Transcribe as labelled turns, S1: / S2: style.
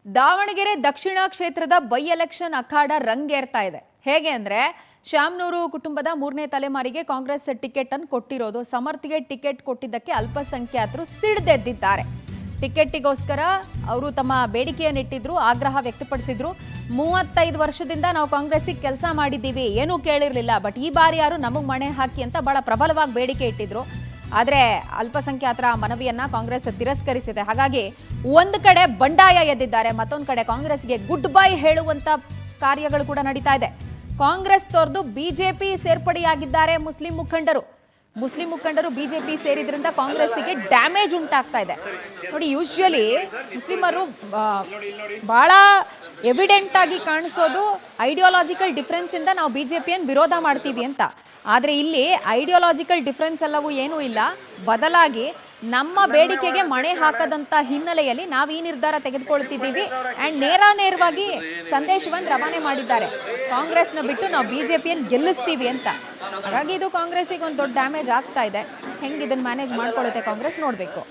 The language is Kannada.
S1: ದಾವಣಗೆರೆ ದಕ್ಷಿಣ ಕ್ಷೇತ್ರದ ಬೈ ಎಲೆಕ್ಷನ್ ಅಖಾಡ ರಂಗೇರ್ತಾ ಇದೆ. ಹೇಗೆ ಅಂದ್ರೆ ಶ್ಯಾಮನೂರು ಕುಟುಂಬದ 3ನೇ ತಲೆಮಾರಿಗೆ ಕಾಂಗ್ರೆಸ್ ಟಿಕೆಟ್ ಅನ್ನು ಕೊಟ್ಟಿರೋದು. ಸಮರ್ಥಿಗೆ ಟಿಕೆಟ್ ಕೊಟ್ಟಿದ್ದಕ್ಕೆ ಅಲ್ಪಸಂಖ್ಯಾತರು ಸಿಡಿದೆದ್ದಿದ್ದಾರೆ. ಟಿಕೆಟ್ಗೋಸ್ಕರ ಅವರು ತಮ್ಮ ಬೇಡಿಕೆಯನ್ನು ಇಟ್ಟಿದ್ರು, ಆಗ್ರಹ ವ್ಯಕ್ತಪಡಿಸಿದ್ರು. 35 ವರ್ಷದಿಂದ ನಾವು ಕಾಂಗ್ರೆಸ್ಸಿಗೆ ಕೆಲಸ ಮಾಡಿದ್ದೀವಿ, ಏನೂ ಕೇಳಿರಲಿಲ್ಲ, ಬಟ್ ಈ ಬಾರಿ ಯಾರು ನಮಗೆ ಮಣೆ ಹಾಕಿ ಅಂತ ಬಹಳ ಪ್ರಬಲವಾಗಿ ಬೇಡಿಕೆ ಇಟ್ಟಿದ್ರು. ಆದರೆ ಅಲ್ಪಸಂಖ್ಯಾತರ ಮನವಿಯನ್ನ ಕಾಂಗ್ರೆಸ್ ತಿರಸ್ಕರಿಸಿದೆ. ಹಾಗಾಗಿ ಒಂದು ಕಡೆ ಬಂಡಾಯ ಎದ್ದಿದ್ದಾರೆ, ಮತ್ತೊಂದು ಕಡೆ ಕಾಂಗ್ರೆಸ್ಗೆ ಗುಡ್ ಬೈ ಹೇಳುವಂತ ಕಾರ್ಯಗಳು ಕೂಡ ನಡೀತಾ ಇದೆ. ಕಾಂಗ್ರೆಸ್ ತೊರೆದು ಬಿಜೆಪಿ ಸೇರ್ಪಡೆಯಾಗಿದ್ದಾರೆ ಮುಸ್ಲಿಂ ಮುಖಂಡರು ಬಿಜೆಪಿ ಸೇರಿದ್ರಿಂದ ಕಾಂಗ್ರೆಸ್ಸಿಗೆ ಡ್ಯಾಮೇಜ್ ಉಂಟಾಗ್ತಾ ಇದೆ. ನೋಡಿ, ಯೂಶುವಲಿ ಮುಸ್ಲಿಮರು ಬಹಳ ಎವಿಡೆಂಟ್ ಆಗಿ ಕಾಣಿಸೋದು ಐಡಿಯಾಲಜಿಕಲ್ ಡಿಫರೆನ್ಸ್ ಇಂದ ನಾವು ಬಿಜೆಪಿಯನ್ನು ವಿರೋಧ ಮಾಡ್ತೀವಿ ಅಂತ. ಆದರೆ ಇಲ್ಲಿ ಐಡಿಯಾಲಜಿಕಲ್ ಡಿಫರೆನ್ಸ್ ಎಲ್ಲವೂ ಏನೂ ಇಲ್ಲ, ಬದಲಾಗಿ ನಮ್ಮ ಬೇಡಿಕೆಗೆ ಮಣೆ ಹಾಕದಂತ ಹಿನ್ನೆಲೆಯಲ್ಲಿ ನಾವು ಈ ನಿರ್ಧಾರ ತೆಗೆದುಕೊಳ್ತಿದ್ದೀವಿ ಅಂಡ್ ನೇರವಾಗಿ ಸಂದೇಶವನ್ನು ರವಾನೆ ಮಾಡಿದ್ದಾರೆ. ಕಾಂಗ್ರೆಸ್ನ ಬಿಟ್ಟು ನಾವು ಬಿಜೆಪಿಯನ್ನು ಗೆಲ್ಲಿಸ್ತೀವಿ ಅಂತ. ಹಾಗಾಗಿ ಇದು ಕಾಂಗ್ರೆಸ್ಸಿಗೆ ಒಂದು ದೊಡ್ಡ ಡ್ಯಾಮೇಜ್ ಆಗ್ತಾ ಇದೆ. ಹೆಂಗೆ ಇದನ್ನು ಮ್ಯಾನೇಜ್ ಮಾಡ್ಕೊಳ್ಳುತ್ತೆ ಕಾಂಗ್ರೆಸ್ ನೋಡಬೇಕು.